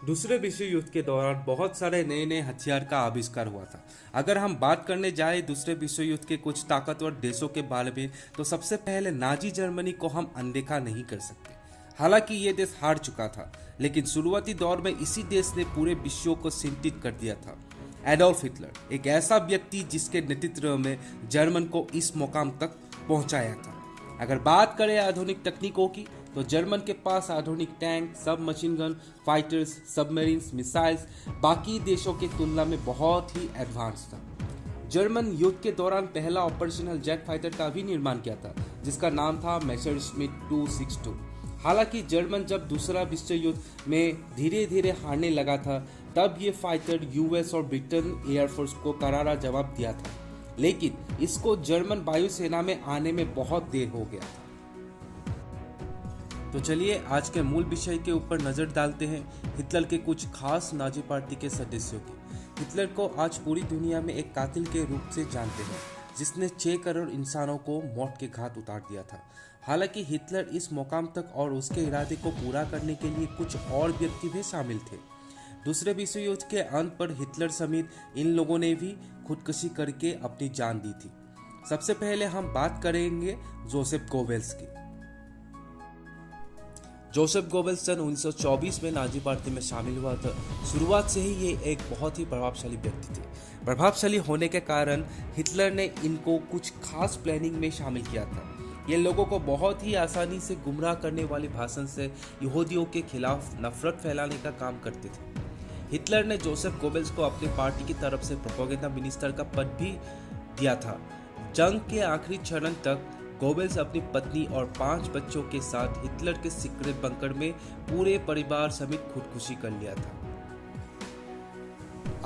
दूसरे विश्व युद्ध के दौरान बहुत सारे नए नए हथियार का आविष्कार हुआ था। अगर हम बात करने जाए दूसरे विश्व युद्ध के कुछ ताकतवर देशों के बारे में, तो सबसे पहले नाजी जर्मनी को हम अनदेखा नहीं कर सकते। हालांकि ये देश हार चुका था, लेकिन शुरुआती दौर में इसी देश ने पूरे विश्व को चिंतित कर दिया था। एडोल्फ हिटलर, एक ऐसा व्यक्ति जिसके नेतृत्व में जर्मन को इस मुकाम तक पहुंचाया था। अगर बात करें आधुनिक तकनीकों की, तो जर्मन के पास आधुनिक टैंक, सब machine gun, fighters, submarines, missiles बाकी देशों की तुलना में बहुत ही एडवांस था। जर्मन युद्ध के दौरान पहला ऑपरेशनल जेट फाइटर का भी निर्माण किया था, जिसका नाम था मेसरश्मिट 262। हालांकि जर्मन जब दूसरा विश्व युद्ध में धीरे धीरे हारने लगा था, तब ये फाइटर यूएस और ब्रिटेन एयरफोर्स को करारा जवाब दिया था, लेकिन इसको जर्मन वायुसेना में आने में बहुत देर हो गया था। तो चलिए आज के मूल विषय के ऊपर नजर डालते हैं, हिटलर के कुछ खास नाजी पार्टी के सदस्यों की। हिटलर को आज पूरी दुनिया में एक कातिल के रूप से जानते हैं, जिसने 6 करोड़ इंसानों को मौत के घाट उतार दिया था। हालांकि हिटलर इस मुकाम तक और उसके इरादे को पूरा करने के लिए कुछ और व्यक्ति भी शामिल थे। दूसरे विश्व युद्ध के अंत पर हिटलर समेत इन लोगों ने भी खुदकुशी करके अपनी जान दी थी। सबसे पहले हम बात करेंगे जोसेफ गोबेल्स की। जोसेफ गोबेल्स सन 1924 में नाजी पार्टी में शामिल हुआ था। शुरुआत से ही ये एक बहुत ही प्रभावशाली व्यक्ति थे। प्रभावशाली होने के कारण हिटलर ने इनको कुछ खास प्लानिंग में शामिल किया था। ये लोगों को बहुत ही आसानी से गुमराह करने वाले भाषण से यहूदियों के खिलाफ नफरत फैलाने का काम करते थे। हिटलर ने जोसेफ गोबेल्स को अपनी पार्टी की तरफ से प्रोपेगेंडा मिनिस्टर का पद भी दिया था। जंग के आखिरी चरण तक गोबेल्स अपनी पत्नी और 5 बच्चों के साथ हिटलर के सीक्रेट बंकर में पूरे परिवार समेत खुदकुशी कर लिया था।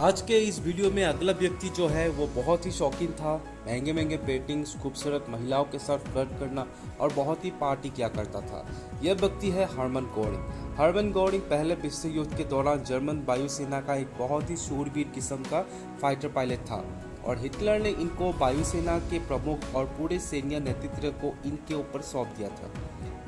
आज के इस वीडियो में अगला व्यक्ति जो है वो बहुत ही शौकीन था। महंगे महंगे पेंटिंग्स, खूबसूरत महिलाओं के साथ फ्लर्ट करना और बहुत ही पार्टी किया करता था। यह व्यक्ति है हर्मन गोरिंग। हर्मन गोरिंग पहले विश्व युद्ध के दौरान जर्मन वायुसेना का एक बहुत ही शूरवीर किस्म का फाइटर पायलट था और हिटलर ने इनको वायुसेना के प्रमुख और पूरे सैन्य नेतृत्व को इनके ऊपर सौंप दिया था।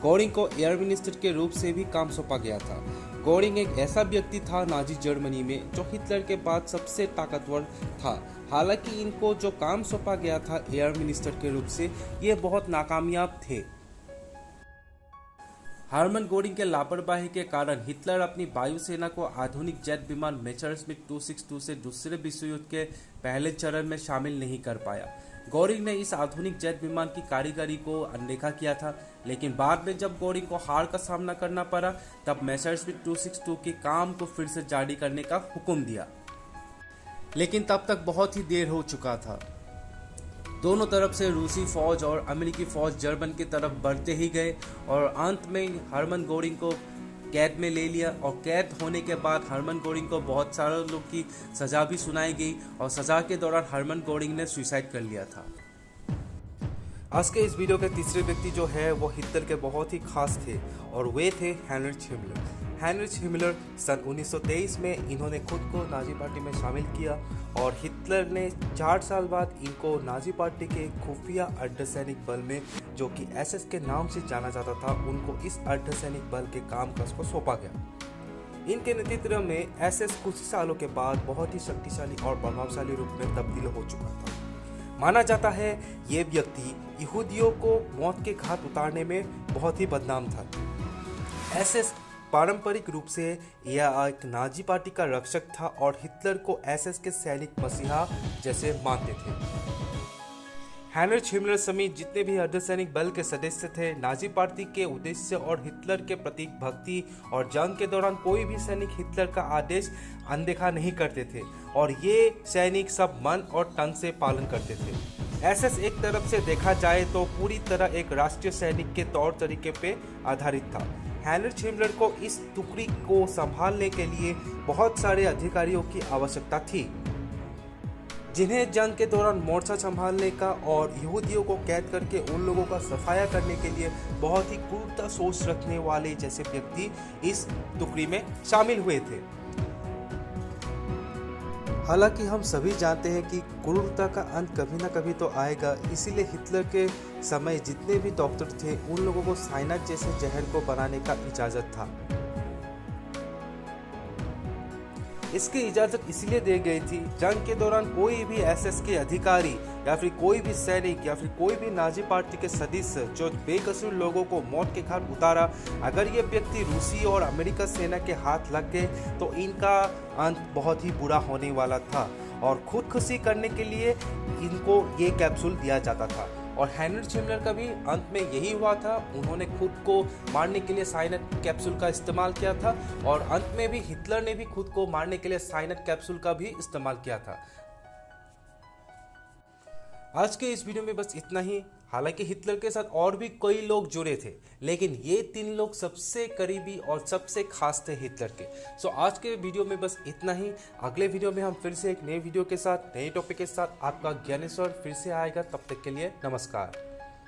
गोरिंग को एयर मिनिस्टर के रूप से भी काम सौंपा गया था। गोरिंग एक ऐसा व्यक्ति था नाजी जर्मनी में जो हिटलर के बाद सबसे ताकतवर था। हालांकि इनको जो काम सौंपा गया था एयर मिनिस्टर के रूप से, ये बहुत नाकामयाब थे। हर्मन गोरिंग के लापरवाही के कारण हिटलर अपनी वायुसेना को आधुनिक जेट विमान मेसरश्मिट 262 से दूसरे विश्व युद्ध के पहले चरण में शामिल नहीं कर पाया। गोरिंग ने इस आधुनिक जेट विमान की कारीगरी को अनदेखा किया था, लेकिन बाद में जब गोरिंग को हार का सामना करना पड़ा, तब मेसरश्मिट 262 के काम को फिर से जारी करने का हुक्म दिया, लेकिन तब तक बहुत ही देर हो चुका था। दोनों तरफ से रूसी फौज और अमेरिकी फौज जर्मन की तरफ बढ़ते ही गए और अंत में हर्मन गोरिंग को कैद में ले लिया। और कैद होने के बाद हर्मन गोरिंग को बहुत सारे लोग की सज़ा भी सुनाई गई और सज़ा के दौरान हर्मन गोरिंग ने सुसाइड कर लिया था। आज के इस वीडियो के तीसरे व्यक्ति जो है वो हिटलर के बहुत ही खास थे और वे थे हाइनरिच हिमलर। हाइनरिच हिमलर सन 1923 में इन्होंने खुद को नाजी पार्टी में शामिल किया और हिटलर ने 4 साल बाद इनको नाजी पार्टी के खुफिया अर्धसैनिक बल में, जो कि एसएस के नाम से जाना जाता था, उनको इस अर्धसैनिक बल के कामकाज को सौंपा गया। इनके नेतृत्व में एसएस कुछ सालों के बाद बहुत ही शक्तिशाली और प्रभावशाली रूप में तब्दील हो चुका था। माना जाता है ये व्यक्ति यहूदियों को मौत के घाट उतारने में बहुत ही बदनाम था। एसएस पारंपरिक रूप से यह एक नाजी पार्टी का रक्षक था और हिटलर को एसएस के सैनिक मसीहा जैसे मानते थे। हाइनरिच हिमलर समेत जितने भी अर्धसैनिक बल के सदस्य थे, नाजी पार्टी के उद्देश्य और हिटलर के प्रति भक्ति और जंग के दौरान कोई भी सैनिक हिटलर का आदेश अनदेखा नहीं करते थे और ये सैनिक सब मन और तन से पालन करते थे। एसएस एक तरफ से देखा जाए तो पूरी तरह एक राष्ट्रीय सैनिक के तौर तरीके पे आधारित था। हाइनरिच हिमलर को इस टुकड़ी को संभालने के लिए बहुत सारे अधिकारियों की आवश्यकता थी, जिन्हें जंग के दौरान मोर्चा संभालने का और यहूदियों को कैद करके उन लोगों का सफाया करने के लिए बहुत ही क्रूरता सोच रखने वाले जैसे व्यक्ति इस टुकड़ी में शामिल हुए थे। हालांकि हम सभी जानते हैं कि क्रूरता का अंत कभी ना कभी तो आएगा, इसीलिए हिटलर के समय जितने भी डॉक्टर थे उन लोगों को साइनाइड जैसे जहर को बनाने का इजाज़त था। इसकी इजाजत इसलिए दी गई थी, जंग के दौरान कोई भी एसएस के अधिकारी या फिर कोई भी सैनिक या फिर कोई भी नाजी पार्टी के सदस्य जो बेकसूर लोगों को मौत के घाट उतारा, अगर ये व्यक्ति रूसी और अमेरिकी सेना के हाथ लग गए तो इनका अंत बहुत ही बुरा होने वाला था और खुदकुशी करने के लिए इनको ये कैप्सूल दिया जाता था। और हेनरिच हिमलर का भी अंत में यही हुआ था, उन्होंने खुद को मारने के लिए साइनाइड कैप्सूल का इस्तेमाल किया था और अंत में भी हिटलर ने भी खुद को मारने के लिए साइनाइड कैप्सूल का भी इस्तेमाल किया था। आज के इस वीडियो में बस इतना ही। हालांकि हिटलर के साथ और भी कई लोग जुड़े थे, लेकिन ये 3 लोग सबसे करीबी और सबसे खास थे हिटलर के। सो आज के वीडियो में बस इतना ही। अगले वीडियो में हम फिर से एक नए वीडियो के साथ, नए टॉपिक के साथ आपका ज्ञानेश्वर फिर से आएगा। तब तक के लिए नमस्कार।